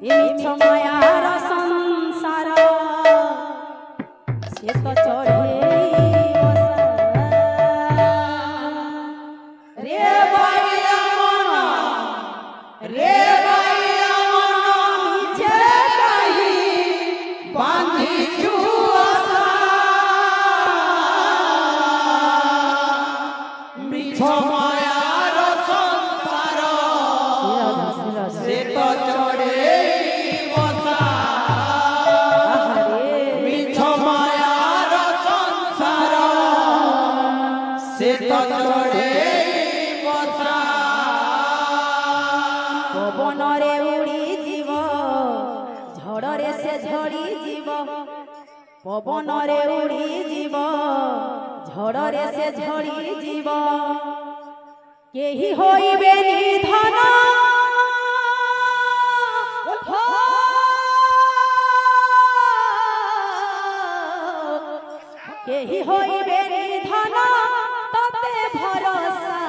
मिछ मायार संसार से तो चढ़े रे बाइया मन रे बाइया मन मिछे कही बांधी छुआसा मिछ मायार संसार से तो चढ़े पवनरे उड़ी जीव झड़रे से झड़ी जीव पवनरे उड़ी जीव झड़रे से झड़ी जीव केही होइबे निधन केही होइबे निधन तते भरोसा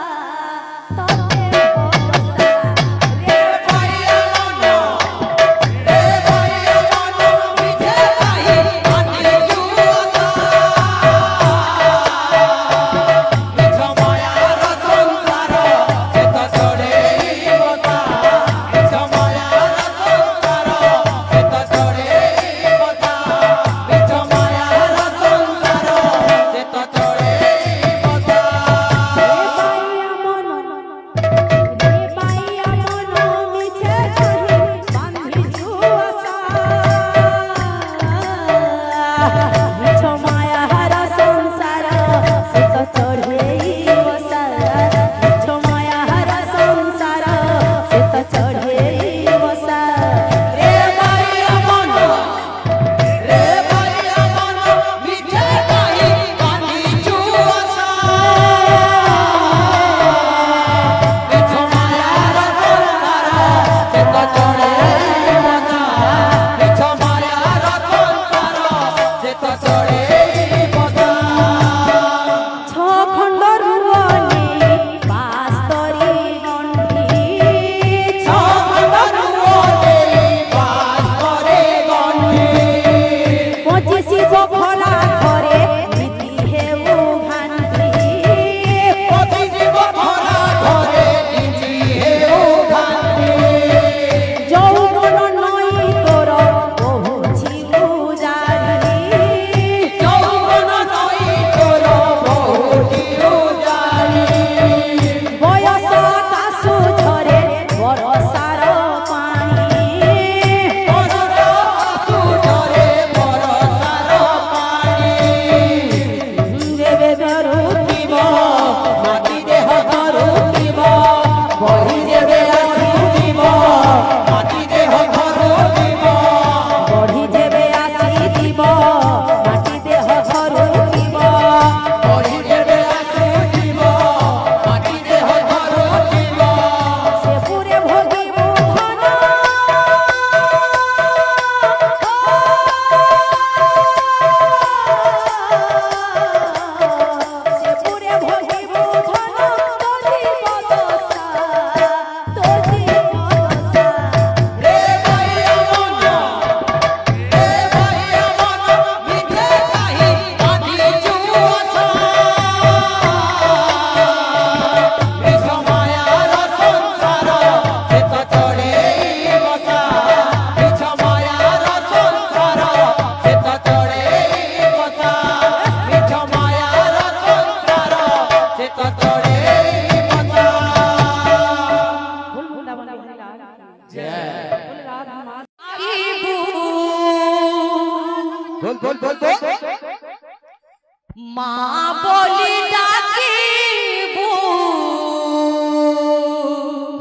माँ बोली डाकी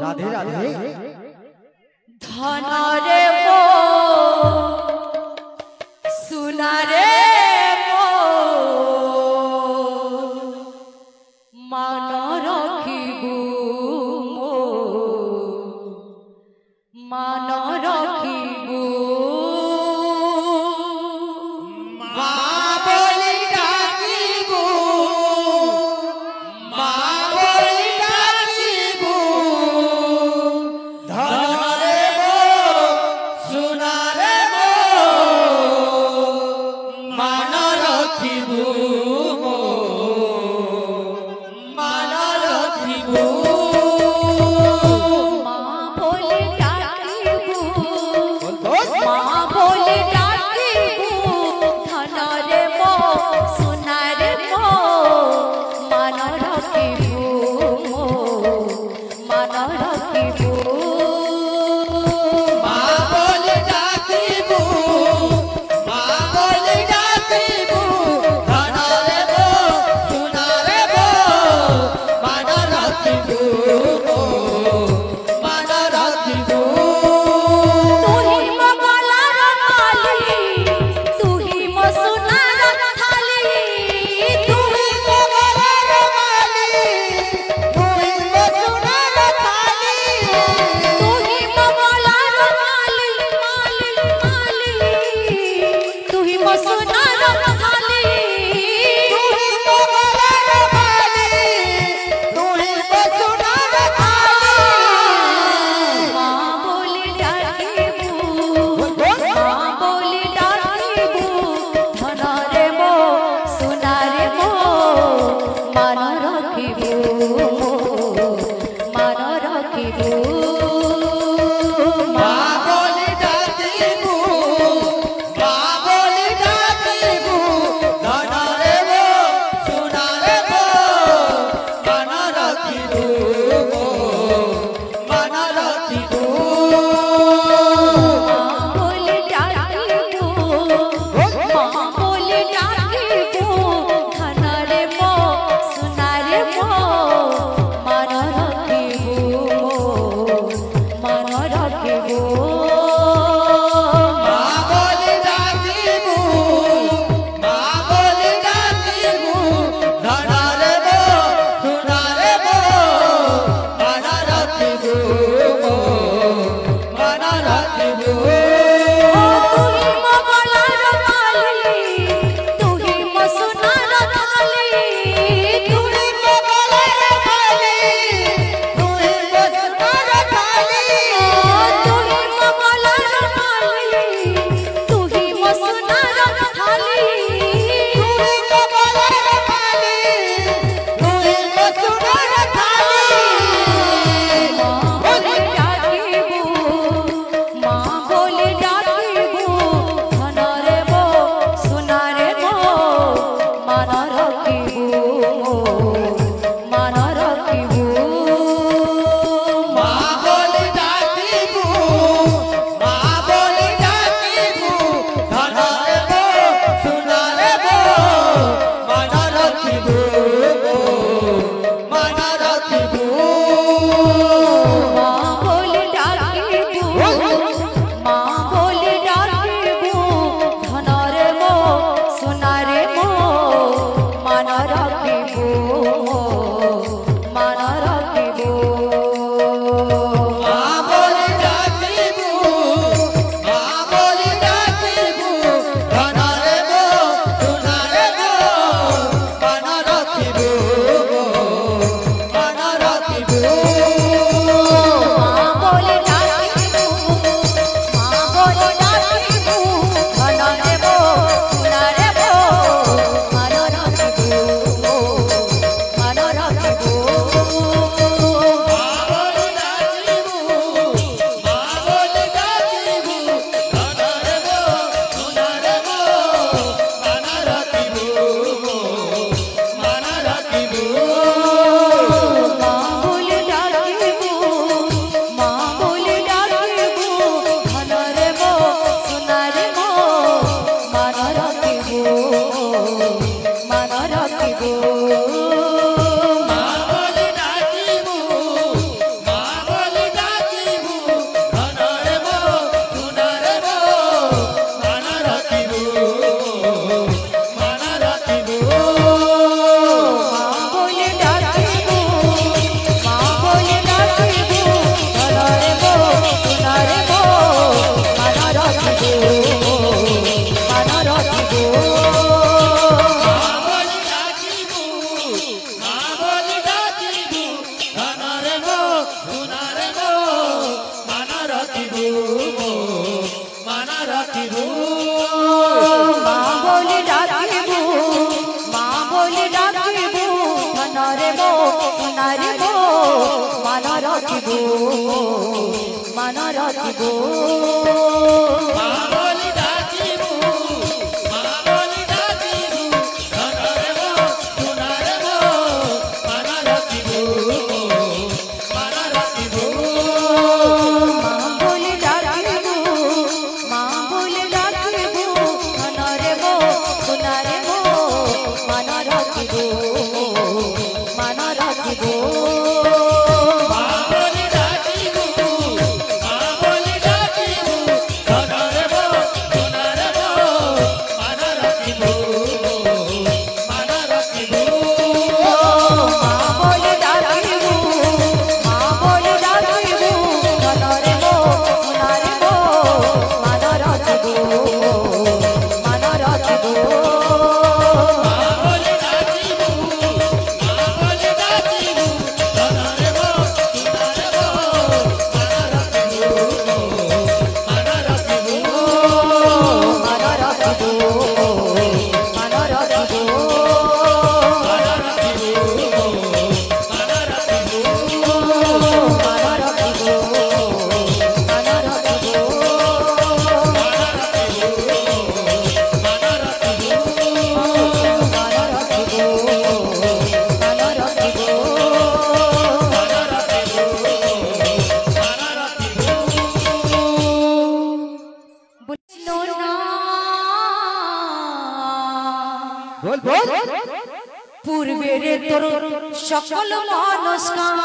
राधे राधे धन रे मो सुना रे मो मान रखिबू मो मान रखिबू बोले डाकिबू माँ बोले डाकिबू धन रे मो सुना रे मो मान रखिबू मो मान रखिबू माँ बोले डाकिबू माँ बोले डाकिबू धन रे मो सुना रे मो मान रखिबू मान रखिबू तू ही मो गलार माली तू ही मो सुनार थाली तू ही मो गलार माली तू ही मो सुनार थाली तू ही मो गलार माली माली माली तू ही मो सुनार थाली तू ही मो गलार माली तू ही मो सुनार थाली माँ बोले डाकिबू माँ बोले डाकिबू धन रे मो सुना रे मो मान रखिबू मान रखिबू माँ बोले डाकिबू माँ बोले डाकिबू धन रे मो सुना रे मो मान रखिबू मान रखिबू माँ बोले डाकिबू माँ बोले डाकिबू धन रे मो सुना रे मो मान रखिबू मान रखिबू माँ बोले डाकिबू माँ बोले डाकिबू धन रे मो सुना रे मो मान रखिबू मान रखिबू तू ही मो गलार माली तू ही मो सुनार थाली तू ही मो गलार माली तू ही मो सुनार थाली तू ही मो गलार माली तू ही मो सुनार थाली तू ही मो गलार माली तू ही मो सुनार थाली माँ बोले डाकिबू माँ बोले डाकिबू धन रे मो सुना रे मो मान रखिबू मान रखिबू माँ बोले डाकिबू माँ बोले डाकिबू धन रे मो सुना रे मो मान रखिबू मान रखिबू माँ बोले डाकिबू माँ बोले डाकिबू धन रे मो सुना रे मो मान रखिबू मान रखिबू माँ बोले डाकिबू माँ बोले डाकिबू धन रे मो सुना रे मो मान रखिबू मान रखिबू माँ बोले डाकिबू माँ बोले डाकिबू धन रे मो सुना रे मो मान रखिबू मान रखिबू माँ बोले डाकिबू माँ बोले डाकिबू धन रे मो सुना रे मो मान रखिबू मान रखिबू माँ बोले डाकिबू माँ बोले डाकिबू धन रे मो सुना रे मो मान रखिबू मान रखिबू माँ बोले डाकिबू माँ बोले डाकिबू धन रे मो सुना रे मो मान रखिबू मान मान रखिबो मामली डाकिबू मामली डाकिबू धनरे मो सुनारे मो मान रखिबू मान रखिबू मां बोले डाकिबो मां बोले डाकिबो धनरे मो सुनारे मो मान रखिबो मान रखिबो मामली डाकिबू मामली डाकिबू धनरे मो सुनारे मो मान रखिबू मान रखिबू मां बोले डाकिबो मां बोले डाकिबो धनरे मो सुनारे मो मान रखिबो मान रखिबो मामली डाकिबू मामली डाकिबू धनरे मो सुनारे मो मान रखिबू मान रखिबू मान रखिबो मान रखिबो बोल बोल पूर्वेरे तोर सकल मनस्काम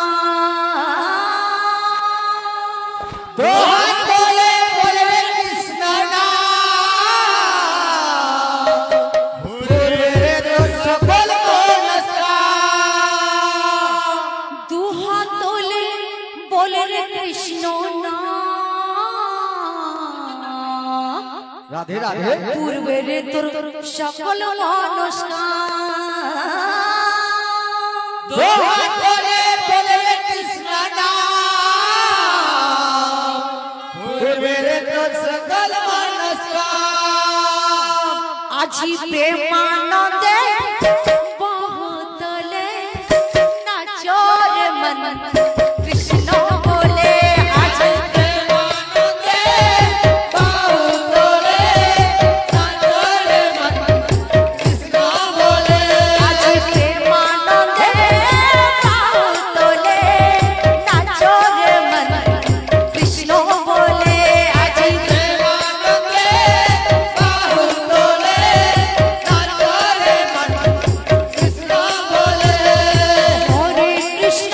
दोहन बोले बोले रे कृष्ण नाम पूरे तो सकल नमस्कार दुहा तोले बोले रे कृष्ण नाम राधे राधे पूर्वेरे तोर सकल मनस्काम दोहन बोले बोले रे कृष्ण नाम पूरे तो सकल नमस्कार আজি প্রেমানন্দে বহুতলে নাচরে মন কৃষ্ণ বলে আজি প্রেমানন্দে বাহুতলে নাচরে মন কৃষ্ণ বলে আজি প্রেমানন্দে বহুতলে নাচরে মন কৃষ্ণ বলে আজি প্রেমানন্দে বাহুতলে নাচরে মন কৃষ্ণ বলে হরে কৃষ্ণ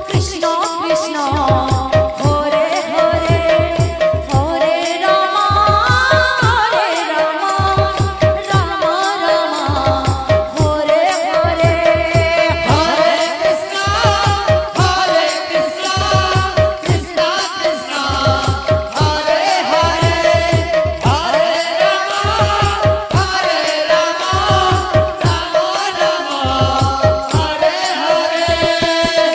কৃষ্ণ কৃষ্ণ হরে হরে হরে রাম রাম রাম হরে হরে হরে কৃষ্ণ কৃষ্ণ কৃষ্ণ হরে হরে হরে রাম রাম রাম হরে হরে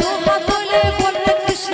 দুহা তোলে বলে কৃষ্ণ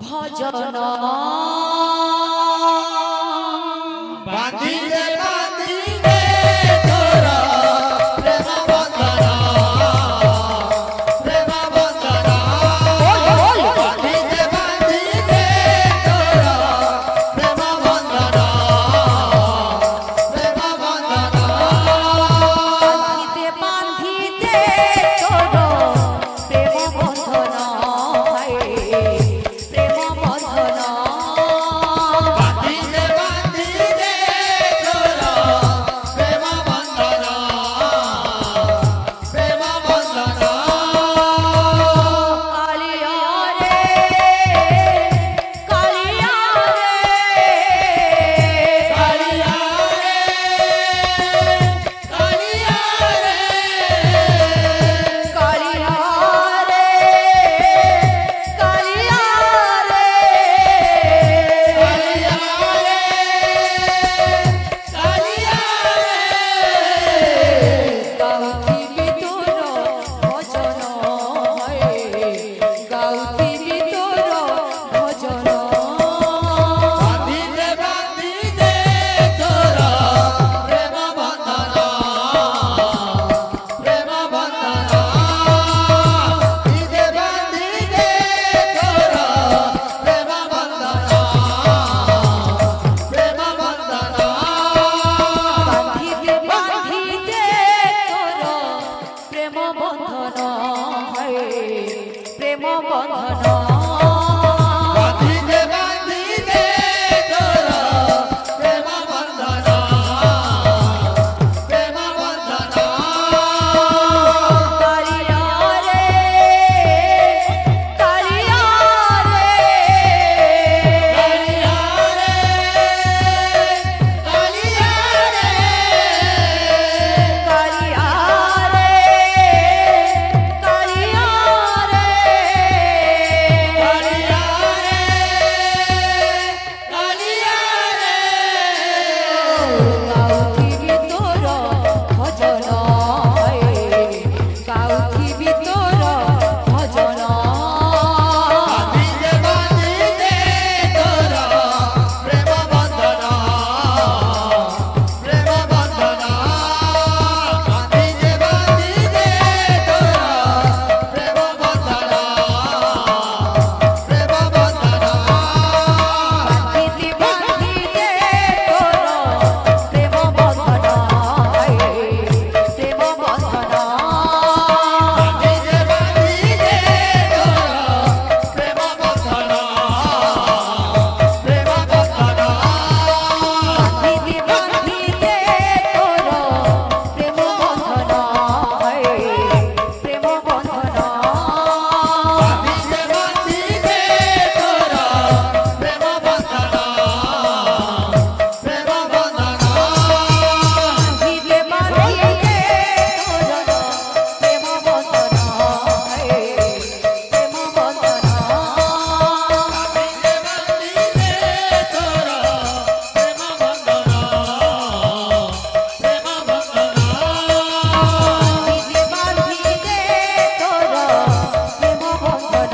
ভজন বাঁধিলে বাঁধিলে তোর প্রেম বন্ধন প্রেম বন্ধন বাঁধিলে বাঁধিলে তোর প্রেম বন্ধন প্রেম বন্ধন বাঁধিতে বাঁধিতে তোর প্রেম বন্ধন প্রেম বন্ধন বাঁধিলে বাঁধিলে তোর প্রেম বন্ধন প্রেম বন্ধন কালিয়া রে কালিয়া রে কালিয়া রে কালিয়া রে কালিয়া রে কালিয়া রে কালিয়া গাউতি বিতর ভজন গাউতি বিতর ভজন বাঁধিলে বাঁধিলে তোর প্রেম বন্ধন প্রেম বন্ধন বাঁধিতে বাঁধিতে তোর প্রেম বন্ধন প্রেম বন্ধন বাঁধিলে বাঁধিলে তোর প্রেম বন্ধন প্রেম বন্ধন কালিয়া রে কালিয়া রে কালিয়া রে কালিয়া রে কালিয়া রে কালিয়া রে কালিয়া রে গাউতি বিতর ভজন গাউতি বিতর ভজন বাঁধিলে বাঁধিলে তোর প্রেম বন্ধন প্রেম বন্ধন বাঁধিলে বাঁধিলে তোর প্রেম বন্ধন প্রেম বন্ধন বাঁধিতে বাঁধিতে তোর প্রেম বন্ধন প্রেম বন্ধন বাঁধিলে বাঁধিলে তোর প্রেম বন্ধন প্রেম বন্ধন বাঁধিতে বাঁধিতে তোর প্রেম বন্ধন প্রেম বন্ধন বাঁধিলে বাঁধিলে তোর প্রেম বন্ধন প্রেম বন্ধন বাঁধিতে বাঁধিতে তোর প্রেম বন্ধন প্রেম বন্ধন বাঁধিতে বাঁধিতে তোর প্রেম বন্ধন